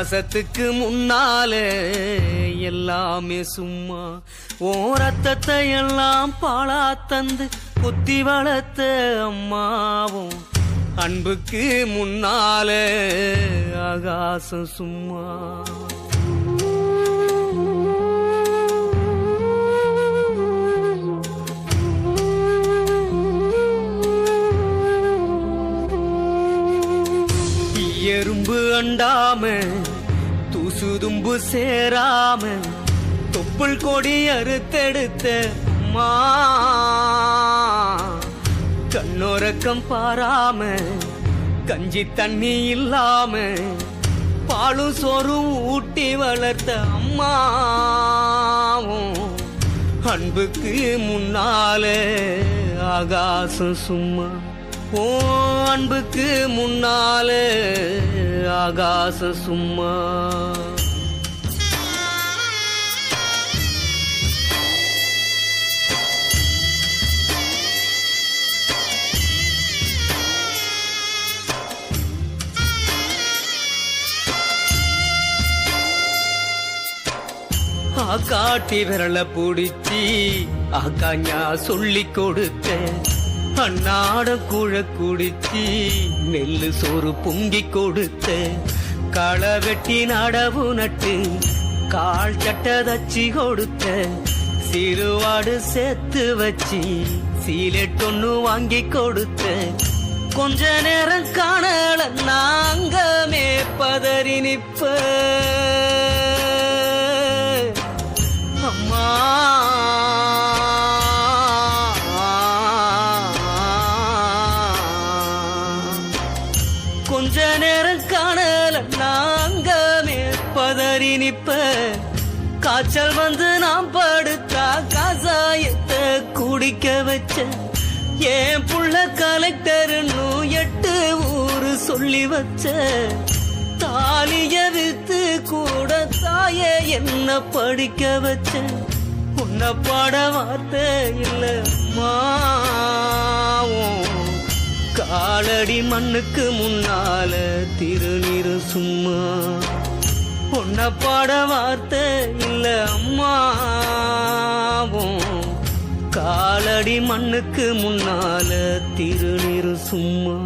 பாசத்துக்கு முன்னாலே எல்லாமே சும்மா. ஓ ரத்தத்தை எல்லாம் பாழா தந்து கொத்தி வளர்த்த அம்மாவும் அன்புக்கு முன்னாலே ஆகாசம் சும்மா. எறும்பு அண்டாம தூசு தும்பு சேராம தொப்புள் கொடி அறுத்தெடுத்த அம்மா கண்ணோரக்கம் பாராம கஞ்சி தண்ணி இல்லாம பாலும் சோறும் ஊட்டி வளர்த்த அம்மாவும் அன்புக்கு முன்னாலே ஆகாசம் சும்மா. ஓ அன்புக்கு முன்னாலே ஆகாசம் சும்மா. காட்டி விரல பிடிச்சி ஆக்காஞா சொல்லி கொடுத்த அன்னாட கூழ குடிச்சி நெல்லு சோறு பொங்கி கொடுத்த களை வெட்டி நடவு நட்டு கால் சட்டை தச்சி கொடுத்த சிறுவாடு சேர்த்து வச்சி சீலெட்டொன்னு வாங்கி கொடுத்த கொஞ்ச நேரம் காணல நாங்கமே பதறி நிப்ப அம்மா. கொஞ்ச நேரம் காணல நாங்கமே பதறி நிப்ப காய்ச்சல் வந்து நாம் படுத்தா கசாயத்தை குடிக்க வச்ச ஏன் புள்ள கலெக்டர்னு 8 ஊரு சொல்லி வச்ச தாலிய வித்து கூட தாய என்ன படிக்க வச்ச உன்னை பாட வார்த்தை இல்ல அம்மாவும் காலடி மண்ணுக்கு முன்னால திருநீரு சும்மா. உன்னை பாட வார்த்தை இல்ல அம்மாவும் காலடி மண்ணுக்கு முன்னால திருநீரு சும்மா.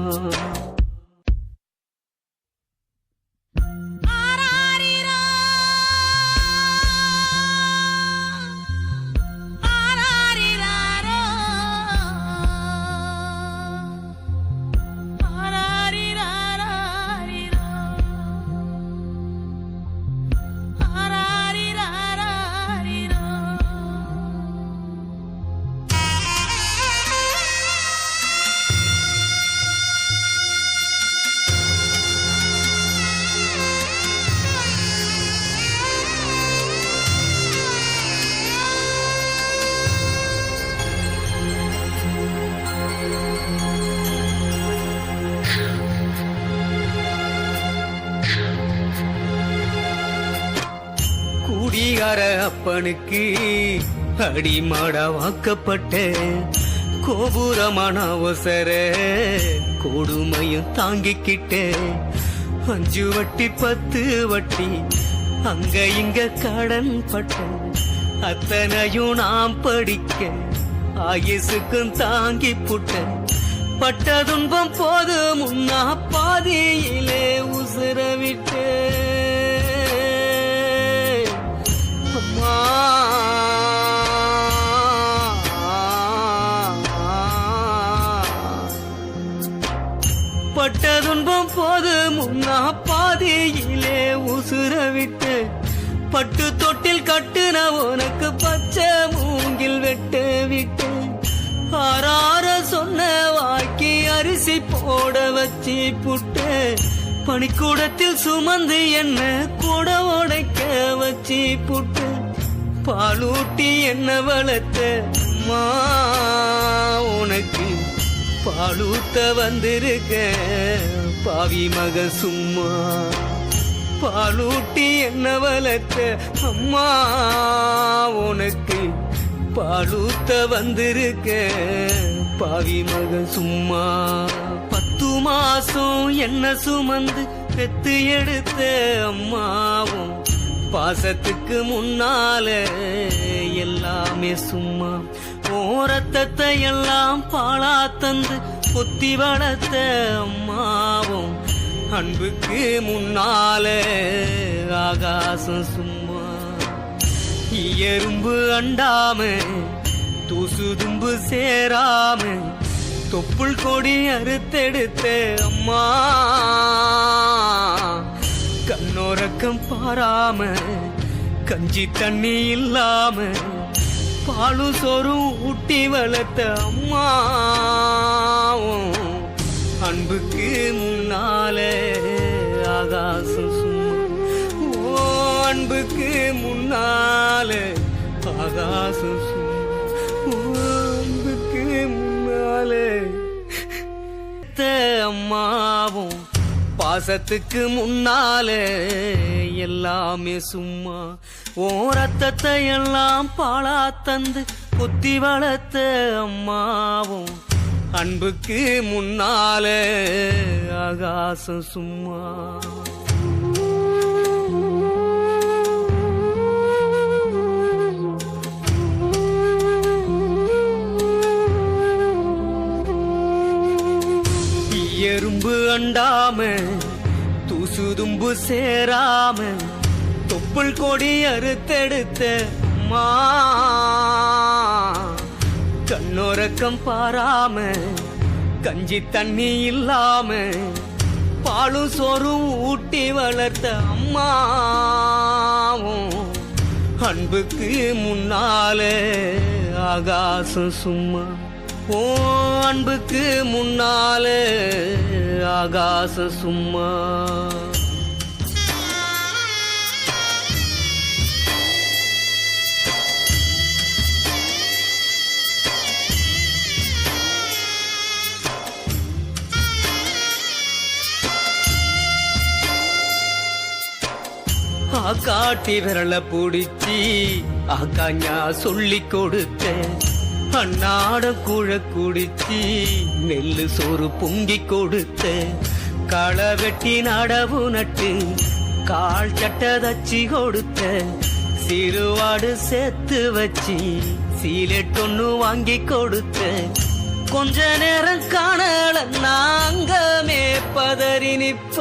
குடிகார அப்பனுக்கு அடிமாட வாக்கப்பட்ட கோபுரமான அவசர கொடுமையும் தாங்கிக்கிட்ட 5 வட்டி 10 வட்டி அங்க இங்க கடன் பட்ட அத்தனையும் நாம் படிக்க ஆயுசுக்கும் தாங்கி புட்ட பட்ட துன்பம் போது முன்னா பாதியிலே உசுர விட்டு அம்மா. பட்ட துன்பம் போது முன்னா பாதியிலே உசுர விட்டு பட்டு தொட்டில் கட்டுன உனக்கு பச்சை மூங்கில் வெட்ட விட்டு ஆறார சொன்ன வாக்கி அரிசி போட வச்சி புட்டு பனிக்கூடத்தில் சுமந்து என்ன கூட உடைக்க வச்சி புட்டு பாலூட்டி என்ன வளர்த்த அம்மா உனக்கு பாலூத்த வந்திருக்க பாவி மக சும்மா. பாலூட்டி என்ன வளர்த்த அம்மா உனக்கு பாலூத்த வந்திருக்க பாவி மக சும்மா. 10 மாசம் என்ன சுமந்து பெத்து எடுத்த அம்மாவும் பாசத்துக்கு முன்னால எல்லாமே சும்மா. ஓரத்தத்தை எல்லாம் பாழா தந்து பொத்தி வளர்த்த அம்மாவும் அன்புக்கு முன்னால ஆகாசம் சும்மா. எறும்பு அண்டாம தூசு தும்பு சேராம தொப்புள் கொடி அறுத்தெடுத்த அம்மா கண்ணோரக்கம் பாராம கஞ்சி தண்ணி இல்லாம பாலு சோறும் ஊட்டி வளர்த்த அம்மா அன்புக்கு முன்னால ஆகாசம் சும்மா. ஓ அன்புக்கு முன்னால ஆகாசம் சும்மா. ஓ அன்புக்கு முன்னால அம்மாவும் பாசத்துக்கு முன்னால எல்லாமே சும்மா. ஓ ரத்தத்தை எல்லாம் பாழா தந்து கொத்தி வளர்த்த அம்மாவும் அன்புக்கு முன்னால ஆகாசம் சும்மா. எறும்பு அண்டாம தூசு தும்பு சேராம தொப்புள் கொடி அறுத்தெடுத்த அம்மா கண்ணோரக்கம் பாராம கஞ்சி தண்ணி இல்லாம பாலும் சோறும் ஊட்டி வளர்த்த அம்மா அன்புக்கு முன்னால ஆகாசம் சும்மா. ஓ அன்புக்கு முன்னால ஆகாசம் சும்மா. காட்டி விரல பிடிச்சி ஆக்காஞா சொல்லி கொடுத்தேன். அன்னாட கூழ குடிச்சி நெல்லு சோறு பொங்கி கொடுத்த களை வெட்டி நடவு நட்டு கால் சட்டை தச்சி கொடுத்த சிறுவாடு சேர்த்து வச்சி சீலெட்டொன்னு வாங்கி கொடுத்த கொஞ்ச நேரம் காணல நாங்கமே பதறி நிப்ப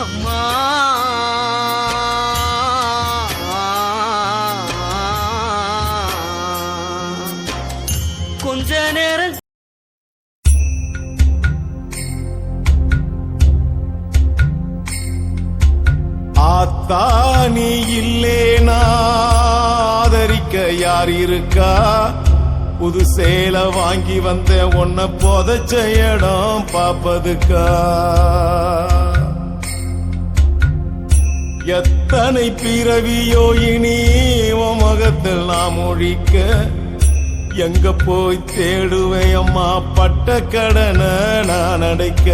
அம்மா கொஞ்ச நேரம் ஆத்தா நீ இல்லேனா ஆதரிக்க யார் இருக்கா? புது சேலை வாங்கி வந்த உன்னை புதைச்ச இடம் பாப்பதுக்கா? எத்தனை பிறவியோ இனி உன் முகத்தில் நாம் ஒழிக்க எங்க போய் தேடுவேன் அம்மா பட்ட கடனை நான் அடைக்க?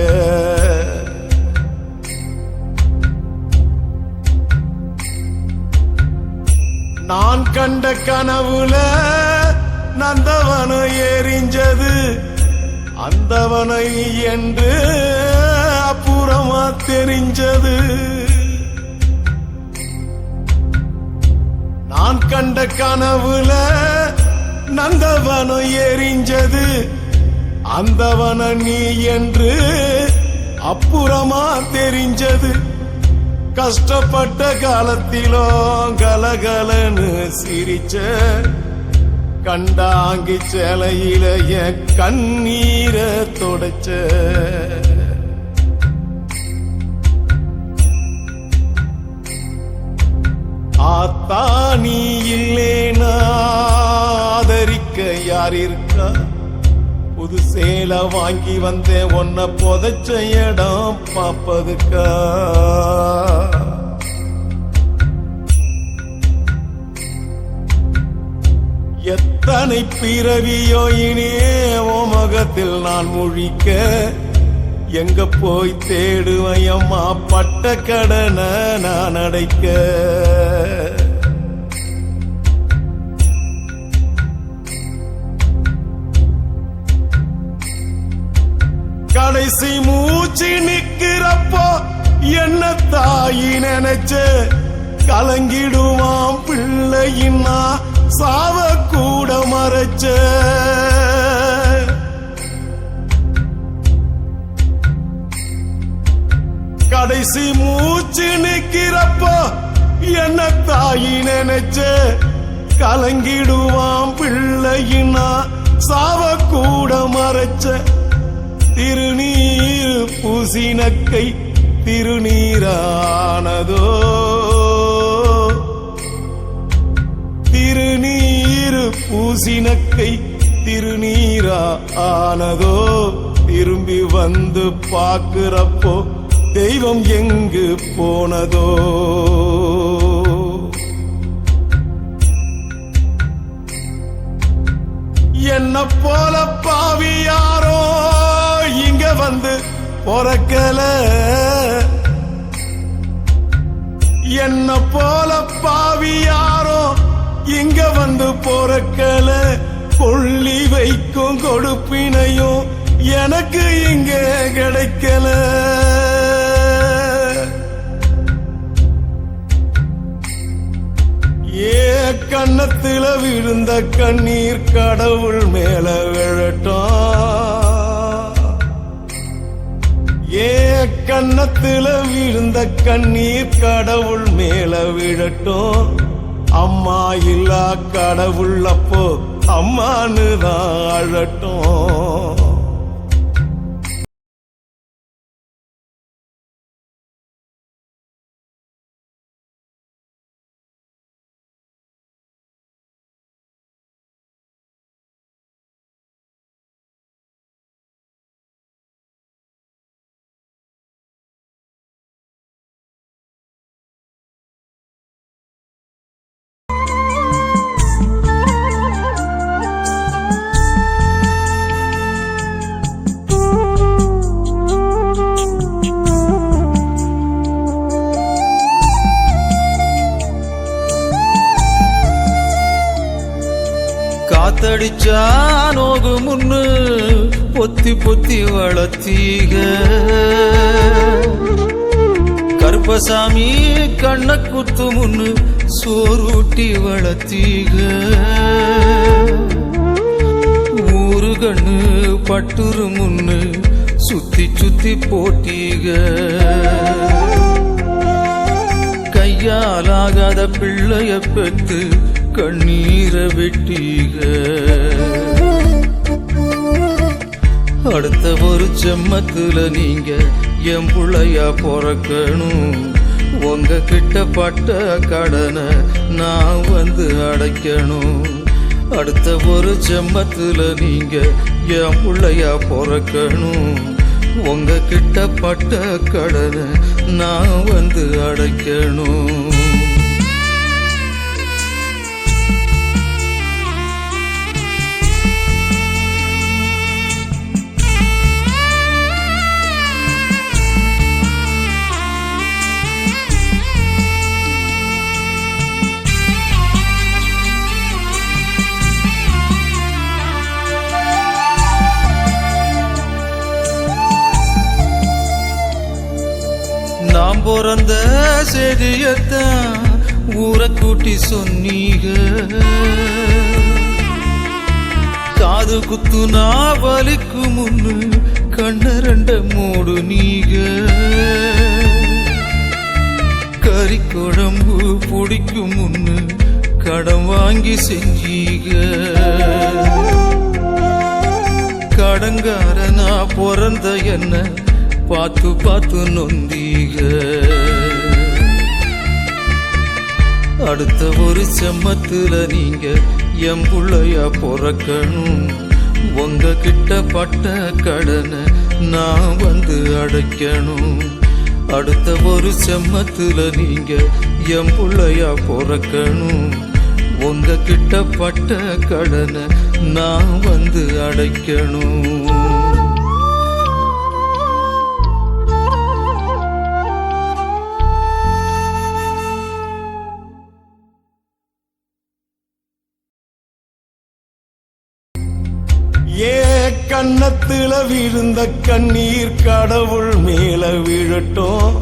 நான் கண்ட கனவுல நந்தவனம் எரிஞ்சது அந்தவனை என்று அப்புறமா தெரிஞ்சது. நான் கண்ட கனவுல நந்தவனம் எரிஞ்சது அந்தவன நீ என்று அப்புறமா தெரிஞ்சது. கஷ்டப்பட்ட காலத்திலும் கலகலன்னு சிரிச்ச கண்டாங்கி சேலையில என் கண்ணீரை தொடச்ச. ஆத்தா நீ இல்லேனா ஆதரிக்க யார் இருக்கா? புது சேலை வாங்கி வந்தேன் உன்னை புதைச்ச இடம் பாப்பதுக்கா? எத்தனை பிறவியோ இனியே உன் முகத்தில் நான் முழிக்க எங்க போய் தேடுவேன் அம்மா பட்ட கடனை நான் அடைக்க? கடைசி மூச்சு நிக்கிறப்போ என்ன தாயி நினைச்ச கலங்கிடுவான் பிள்ளையின்னா சாவ கூட மறைச்ச கடைசி மூச்சு நிக்கிறப்போ என்ன தாயி நினைச்ச கலங்கிடுவான் பிள்ளையின்னா சாவ கூட மறைச்ச திருநீர் பூசினக்கை திருநீரானதோ திருநீர் பூசினக்கை திருநீரா ஆனதோ திரும்பி வந்து பாக்குறப்போ தெய்வம் எங்கு போனதோ என்ன போல பாவி யாரோ இங்க வந்து பொறக்கல என்ன போல பாவி யாரோ இங்க வந்து பொறக்கல கொள்ளி வைக்கும் கொடுப்பினையும் எனக்கு இங்க கிடைக்கல கன்னத்துல விழுந்த கண்ணீர் கடவுள் மேல விழட்டும் கன்னத்துல விழுந்த கண்ணீர் கடவுள் மேல விழட்டும் அம்மா இல்லா கடவுள் அப்போ அம்மானு தான் அழட்டும் காத்தடிச்சா நோகு முன்னு பொத்தி பொத்தி வளர்த்தீக கருப்பசாமி கண்ண குத்து முன்னு சோறுட்டி வளர்த்தீக ஊரு கண்ணு பட்டுரு முன்னு சுத்தி சுத்தி போட்டீக கையாலாகாத பிள்ளைய பெத்து கண்ணீர வெட்டீக அடுத்த ஒரு செம்மத்துல நீங்க என் புள்ளையா பொறக்கணும் உங்க கிட்ட பட்ட கடனை நான் வந்து அடைக்கணும் அடுத்த ஒரு செம்மத்துல நீங்க என் புள்ளையா பொறக்கணும் உங்க கிட்ட பட்ட கடனை நான் வந்து அடைக்கணும் நாம் பிறந்த செய்தியத்தான் ஊரை கூட்டி சொன்னீக காது குத்துனா வலிக்கு முன்னு கண்ணரண்ட மூடு நீக கறி குழம்பு பிடிக்கும் முன்னு கடன் வாங்கி செஞ்சீக கடங்காரனா பிறந்த என்ன பார்த்து பார்த்து நொந்தீக அடுத்த ஒரு செம்மத்துல நீங்க என் புள்ளையா பொறக்கணும் உங்க கிட்ட பட்ட கடனை நான் வந்து அடைக்கணும் அடுத்த ஒரு செம்மத்துல நீங்க என் புள்ளையா பொறக்கணும் உங்க கிட்ட பட்ட கடனை நான் வந்து அடைக்கணும் கன்னத்துல விழுந்த கண்ணீர் கடவுள் மேல விழட்டும்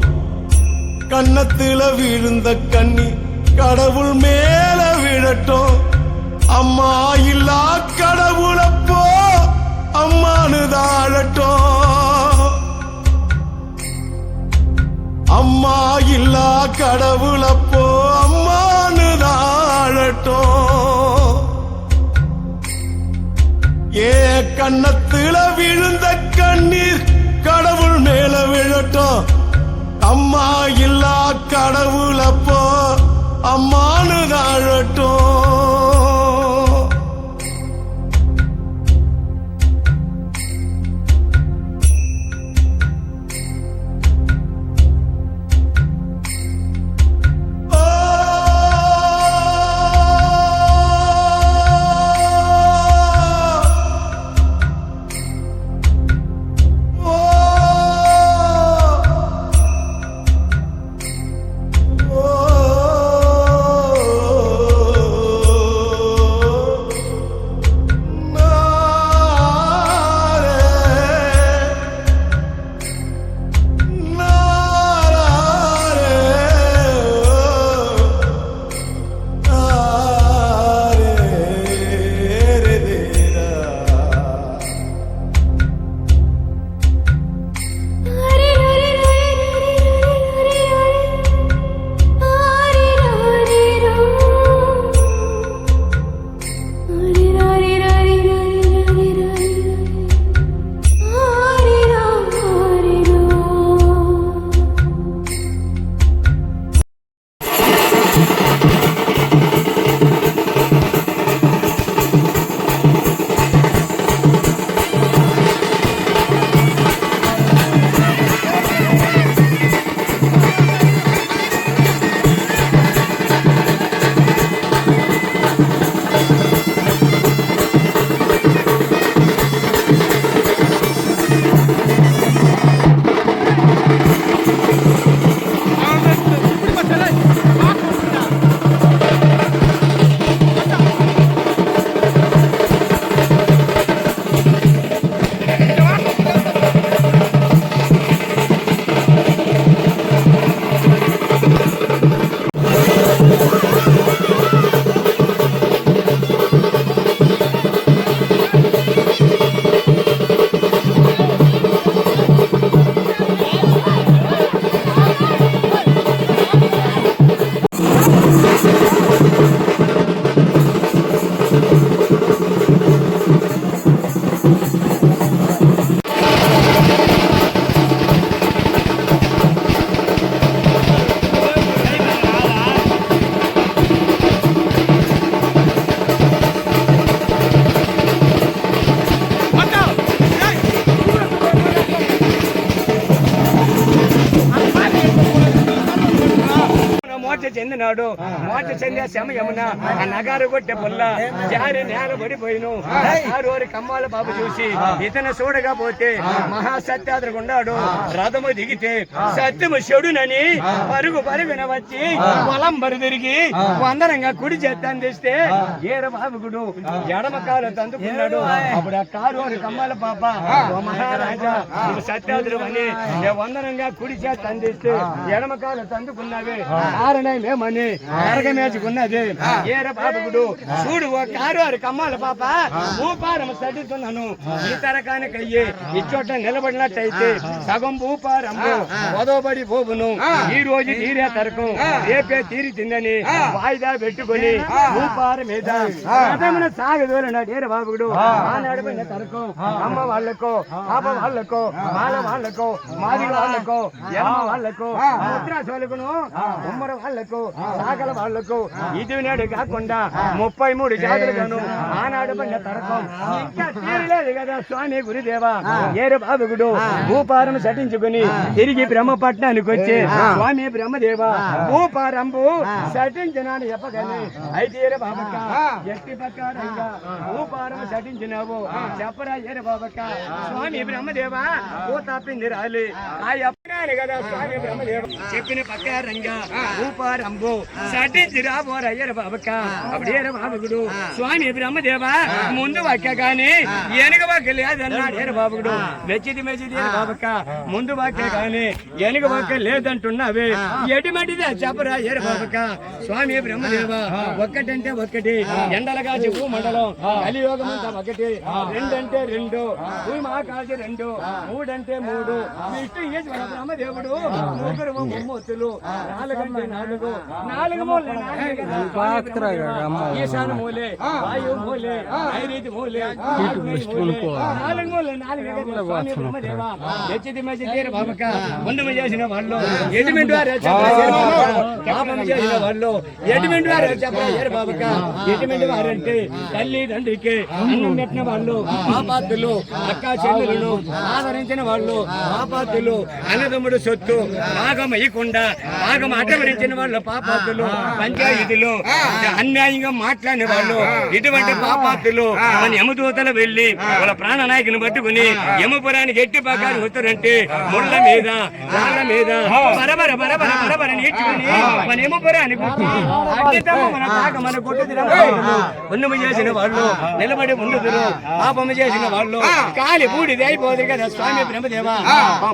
கன்னத்துல விழுந்த கண்ணீர் கடவுள் மேல விழட்டும் அம்மா இல்லா கடவுளப்போ அம்மானு தாழட்டும் அம்மா இல்லா கடவுளப்போ அம்மானு தாழட்டும் ஏ கன்னத்துல விழுந்த கண்ணீர் கடவுள் மேல விழட்டும் அம்மா இல்லா கடவுளப்போ அம்மானு தாழட்டும் చెందినాడు మోట చెందే సమయమున ఆ నగారు కొట్టే పొల్ల జారి నేల పడిపోయిను ఆరోరి కమ్మాల బాబు చూసి ఇతను చూడకపోతే మహాసత్యాద్రగుండాడు రథము దిగితే సత్యము చెడునని పరుగున వచ్చి పొలం బరిదిరిగి వందనంగా కుడి చేత అందిస్తే ఏర బాబుగుడు ఎడమ కాలు తందుకున్నాడు అప్పుడు ఆ కారోరి కమ్మాల పాప ఓ మహారాజా ఇది సత్యాద్రు అని వందనంగా కుడి చేత అందిస్తే ఎడమ కాలు తందుకున్నావే కారణమేమని అరగమేచుకున్నది ఏర బాబుగుడు చూడు ఓ కారోరి కమ్మాల పాప భూపారం సడుతున్నాను ఈ తరకానికయ్యి ఇచ్చోట నిలబడినట్టయితే సగం భూపారంలో వదోబడి పోవును ఈ రోజు తీరే తరకు రేపే తీరి తిందని వాయిదా పెట్టుకుని భూపారం మీద రథమున సాగదోలన్నాడు ఏర బాబుగుడు ఆ నడబడిన తరకు అమ్మ వాళ్ళకో పాప వాళ్ళకో మాల వాళ్ళకో మాదిగ వాళ్ళకో ఎమ్మ వాళ్ళకో ముద్రాసోలకును ఉమ్మర వాళ్ళకు సాగల వాళ్ళకు ఇది నాడు కాకుండా 33 జాతులుగాను ఆనాడు పడిన తరకం ఇంకా తీరలేదు కదా స్వామి గురుదేవా ఏర బాబుగుడు భూపారం సటించుకుని తిరిగి బ్రహ్మపట్నానికి వచ్చి స్వామి బ్రహ్మదేవ భూపారంబు సటించినాను చెప్పగానే అయితే ఏర బాబక్క ఎట్టి ప్రకారంగా భూపారం సటించినావు చెప్పరా ఏర బాబక్క స్వామి బ్రహ్మదేవ భూ తప్పింది రాలి ఆ చెప్పినాను కదా స్వామి బ్రహ్మదేవ చెప్పిన ప్రకారంగా భూపారం பாரம்பு సటించిరా పోరయ్యర బాబక్క అప్పుడేర బాబుగుడు స్వామి బ్రహ్మదేవ ముందు వాక్య కానీ వెనుక వాక్య లేదన్నాడు ఏర బాబుగుడు వెచ్చిది మెచ్చిది బాబక్క ముందు వాక్య కానీ వెనుక వాక్య లేదంటున్నావే ఎటువంటిది చెప్పరా ఏర బాబక్క స్వామి బ్రహ్మదేవ ఒక్కటంటే ఒక్కటి ఎండలగా చెప్పు మండలం కలియోగం అంతా ఒకటి రెండంటే రెండు భూమాకాశి రెండు మూడంటే మూడు విష్ణు ఈశ్వర బ్రహ్మదేవుడు ముగ్గురు ముమ్మూర్తులు నాలుగంటే నాలుగు నాలుగు మూలే ఈశాన మూలే వాయు మూలే నైరుతి మూలే నాలుగు మూలే నాలుగు బాబక్క ముందు చేసిన వాళ్ళు ఎటువంటి వారు పాపం చేసిన వాళ్ళు ఎటువంటి వారు చెప్పారు బాబక్క ఎటువంటి వారంటే తల్లి తండ్రికి అన్నం పెట్టిన వాళ్ళు పాపాత్తులు అక్క చెల్లెలను ఆదరించిన వాళ్ళు పాపాత్తులు అన్నదమ్ముడు సొత్తు భాగం ఇయ్యకుండా భాగం అడ్డవరించిన వాళ్ళు పాపాత్తులు పంచాయతీలు అన్యాయంగా మాట్లాడిన వాళ్ళు ఇటువంటి పాపాత్తులు మన యమదూతలు వెళ్లి వాళ్ళ ప్రాణనాయకుని పట్టుకుని యమపురానికి ఎట్టి పక్కన వస్తారంటే ముళ్ళ మీద రాళ్ళ మీద బరబర బరబర బరబర నీచుకుని మన యమపురానికి మన తాక మన కొట్టు పుణ్యము చేసిన వాళ్ళు నిలబడి ఉండుదురు పాపము చేసిన వాళ్ళు కాలి బూడిది అయిపోదు కదా స్వామి బ్రహ్మదేవ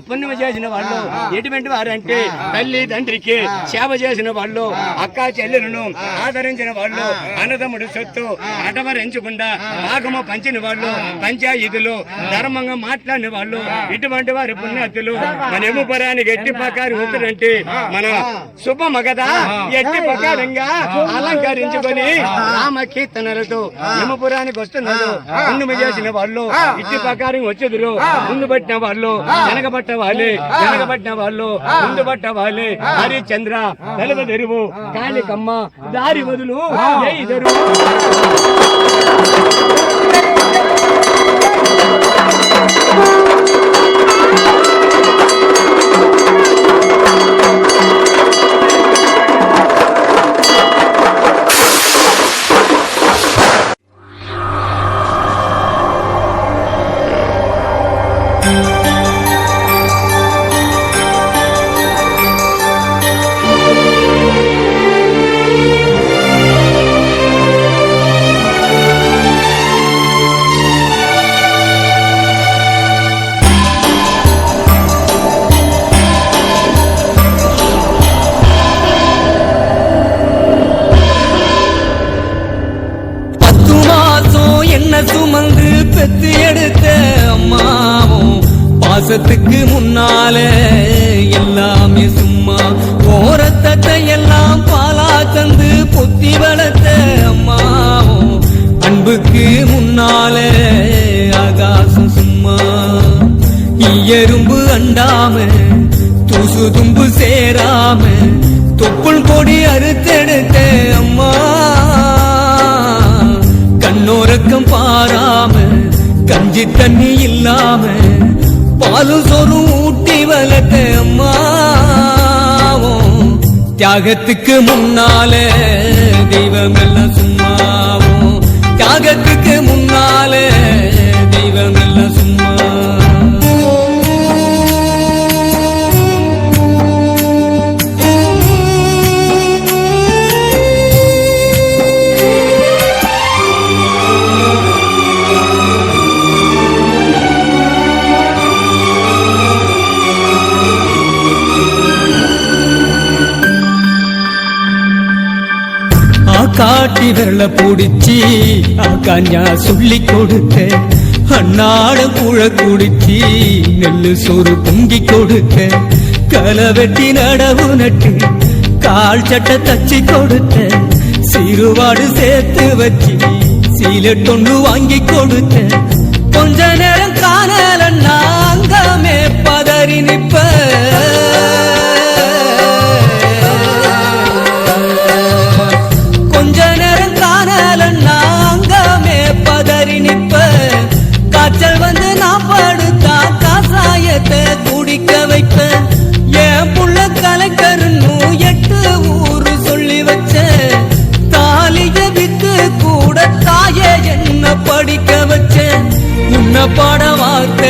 పుణ్యము చేసిన వాళ్ళు ఎటువంటి వారంటే తల్లి తండ్రికి సేవ చేసిన వాళ్ళు అక్క చెల్లెలను ఆదరించిన వాళ్ళు అన్నదమ్ముడు సొత్తు అటవరించకుండా భాగము పంచిన వాళ్ళు పంచాయతీలు ధర్మంగా మాట్లాడిన వాళ్ళు ఇటువంటి వారి పుణ్యాతులు మన యమపురానికి ఎట్టి ప్రకారం వస్తుందంటే మన శుభమ కదా ఎట్టి ప్రకారంగా అలంకరించుకొని రామ కీర్తనలతో యమపురానికి వస్తున్నారు పుణ్యము చేసిన వాళ్ళు ఇట్టి ప్రకారం వచ్చేదురు ముందు పట్టిన వాళ్ళు వెనకబట్ట వాళ్ళే వెనకబట్టిన వాళ్ళు ముందు పట్ట వాళ్ళే హరిచంద్ర వెలుగు తెరువు కాళికమ్మ దారి వదులు ఎదురు சுமந்து பெத்து எடுத்த அம்மாவும் பாசத்துக்கு முன்னால எல்லாமே சும்மா ஓரத்தத்தை எல்லாம் பாலா தந்து பொத்தி வளர்த்த அம்மாவும் அன்புக்கு முன்னால ஆகாசம் சும்மா எறும்பு அண்டாம தூசு தும்பு சேராம தொப்புள் கொடி அறுத்தெடுத்த அம்மா கண்ணோரக்கம் பாராம கஞ்சி தண்ணி இல்லாம பாலும் சோறும் ஊட்டி வளர்த்த அம்மாவும் தியாகத்துக்கு முன்னால தெய்வம் எல்லாம் சும்மாவும் தியாகத்துக்கு முன்னால தெய்வம் எல்லாம் சும்மா காட்டி வெள்ள பூடிச்சி காஞ்சா சொல்லி கொடுத்த அண்ணாட புழ குடிச்சி நெல்லு சோறு பொங்கி கொடுத்த களை வெட்டி நடவு நட்டு கால் சட்டை தச்சு கொடுத்த சிறுவாடு சேர்த்து வச்சு சீலட்டொண்டு வாங்கி கொடுத்த கொஞ்ச நேரம் காணல நாங்கமே பதறி நிப்ப காய்ச்சல் வந்து நான் படுத்தா காசாயத்தை குடிக்க வைப்பேன் என் புள்ள கலைக்கருன்னு 8 ஊரு சொல்லி வச்ச தாலிய வித்து கூட தாயே என்ன படிக்க வச்ச உன்ன பாட வார்த்தை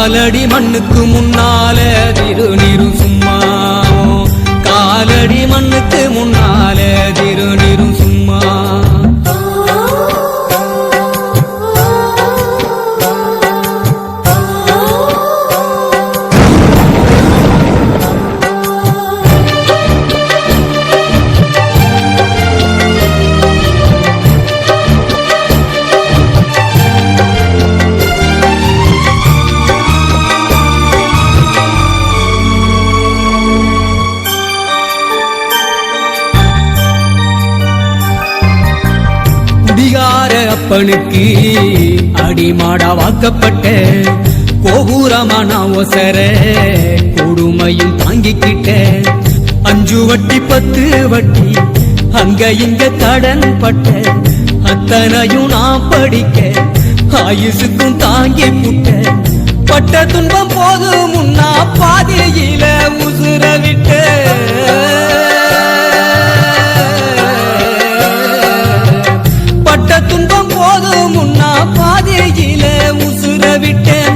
காலடி மண்ணுக்கு முன்னாலே திருநீரும் சும்மா காலடி மண்ணுக்கு முன்னாலே திருநீரும் சும்மா குடிகார அப்பனுக்கு அடிமாடா வாக்கப்பட்ட கோபுரமான ஒசர கொடுமையும் தாங்கிக்கிட்ட 5 வட்டி 10 வட்டி அங்க இங்க கடன் பட்ட அத்தனையும் நான் படிக்க ஆயுசுக்கும் தாங்கி புட்ட பட்ட துன்பம் போது முன்னா பாதியில உசுர விட்ட துன்பம் போது முன்னா பாதையில உசுர விட்டேன்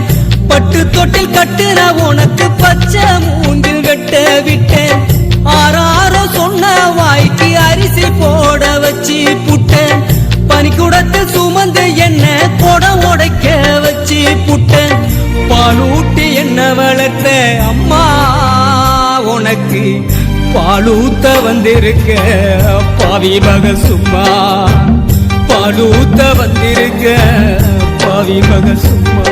பட்டு தொட்டில் கட்டுற உனக்கு பச்சை மூங்கில் வெட்ட விட்டேன் ஆறாரோ சொன்ன வாய்க்கு அரிசி போட வச்சு புட்டேன் பனிக்குடத்தை சுமந்து என்ன கொடம் உடைக்க வச்சு புட்டேன் பாலூட்டி என்ன வளர்த்த அம்மா உனக்கு பாலூத்த வந்திருக்க பாவி மக சும்மா பாலூத்த வந்திருக்க பாவி மக சும்மா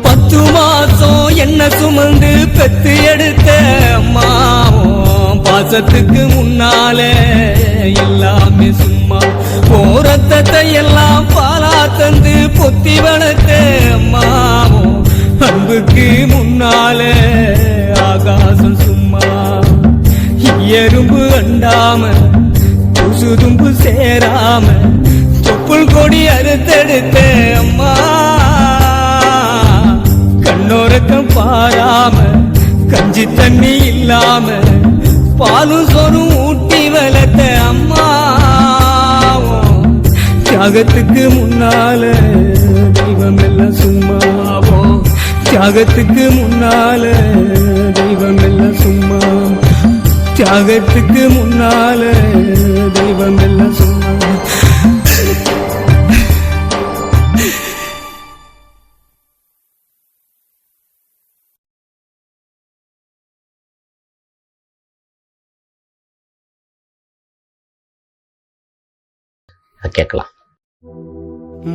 10 மாசம் என்ன சுமந்து பெத்து எடுத்த அம்மாவும் பாசத்துக்கு முன்னால எல்லாமே சும்மா ரத்தத்தை எல்லாம் பாலா தந்து பொத்தி வளர்த்த அம்மாவும் அன்புக்கு முன்னால ஆகாசம் சும்மா எறும்பு அண்டாம தும்பு சேராம தொப்புள் கொடி அறுத்தெடுத்த அம்மா கண்ணோரக்கம் பாராம கஞ்சி தண்ணி இல்லாம பாலும் சோறும் ஊட்டி வளர்த்த அம்மா தியாகத்துக்கு முன்னால தெய்வம் எல்லாம் சும்மாவோ தியாகத்துக்கு முன்னால தெய்வம் எல்லாம் சும்மா தியாகத்துக்கு முன்னால தெய்வம் எல்லாம் சும்மா கேட்கலாம்.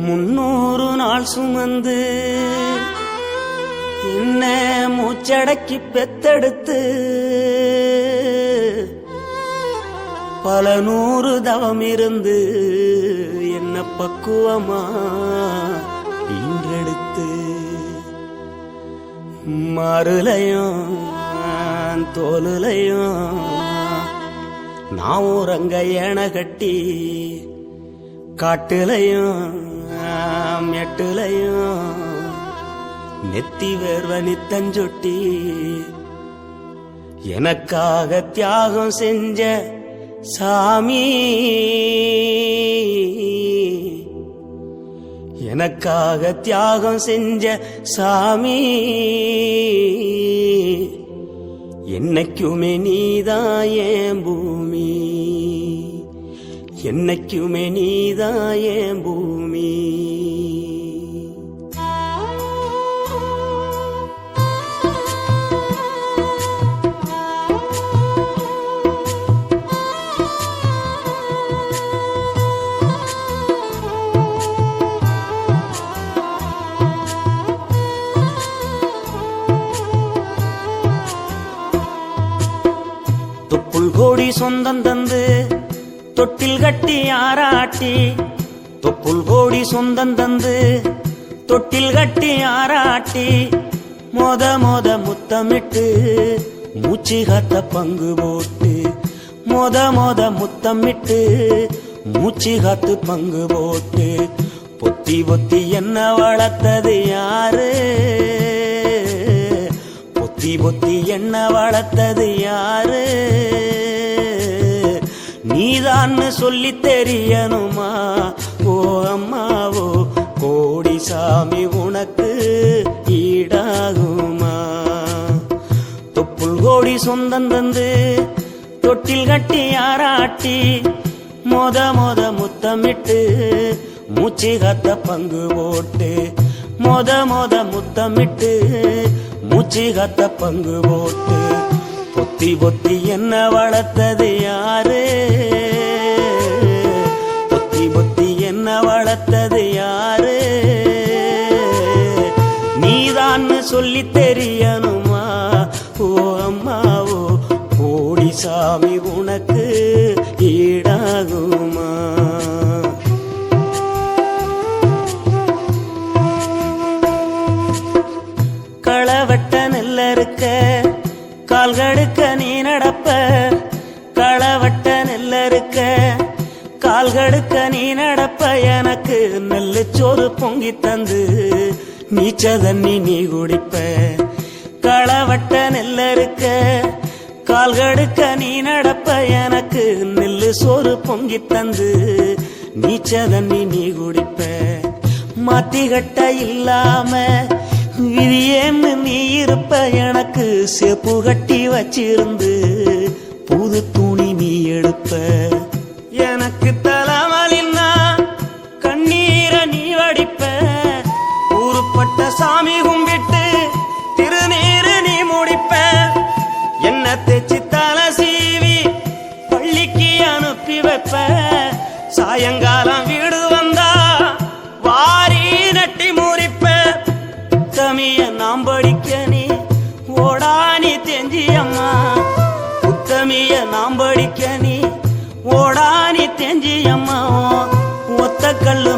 300 நாள் சுமந்து என்ன மூச்சடக்கி பெத்தெடுத்து பல 100 தவம் இருந்து என்ன பக்குவமா ஈன்றெடுத்து மாறுலையும் தோலுலையும் நான் உறங்க ஏன கட்டி காட்டுலையும் மெட்டுலையும் நெத்தி வேர்வ நித்தஞ்சொட்டி எனக்காக தியாகம் செஞ்ச சாமி எனக்காக தியாகம் செஞ்ச சாமி என்னைக்குமே நீதான் என் பூமி என்னைக்குமே நீதான் என் பூமி தொப்புள் கோடி சொந்தம் தந்து தொட்டில் கட்டி ஆராட்டி தொப்புள் கோடி சொந்தம் தந்து தொட்டில் கட்டி ஆராட்டி மொத முத்தமிட்டு மூச்சு காத்த பங்கு போட்டு மொத முத்தமிட்டு மூச்சு காத்து பங்கு போட்டு பொத்தி பொத்தி என்ன வளர்த்தது யாரு பொத்தி பொத்தி என்ன வளர்த்தது யாரு நீதான்னு சொல்லி தெரியணுமா ஓ அம்மாவோ கோடி சாமி உனக்கு ஈடாகும் சொந்தம் தந்து தொட்டில் கட்டி ஆராட்டி மொத முத்தமிட்டு மூச்சு காத்த பங்கு போட்டு மொத முத்தமிட்டு மூச்சு காத்த பங்கு போட்டு பொத்தி பொத்தி என்ன வளர்த்தது யாரு பொத்தி பொத்தி என்ன வளர்த்தது யாரு நீதான்னு சொல்லி தெரியணுமா ஓ அம்மாவோ கோடி சாமி உனக்கு ஈடாகுமா களவட்ட நெல்ல இருக்க கால்கடுக்க நீ நடப்ப களவட்ட நெல்ல இருக்க கால்கடுக்க நீ நடப்ப எனக்கு நெல்லு சோறு பொங்கி தந்து நீச்ச தண்ணி நீ குடிப்ப களவட்ட நெல்ல இருக்க கால்கடுக்க நீ நடப்ப எனக்கு நெல்லு சோறு பொங்கி தந்து நீச்ச தண்ணி நீ குடிப்ப மாத்திகட்ட இல்லாம விதியேன்னு நீ இருப்ப எனக்கு செப்பு கட்டி வச்சிருந்து புது துணி நீ எடுப்ப எனக்கு தலைவலின்னா கண்ணீரை நீ வடிப்ப ஊருப்பட்ட சாமி கும்பிட்டு திருநீரு நீ முடிப்ப என்ன தேச்சு தலை சீவி பள்ளிக்கு அனுப்பி வைப்ப சாயங்காலம் வீடு வந்தா வாரி நட்டி முறிப்ப உத்தமிய நாம் படிக்க நீ ஓடானி தெஞ்சி அம்மா உத்தமிய நாம் படிக்க நீ ஓடானி தெஞ்சி அம்மா ஒத்த கல்லு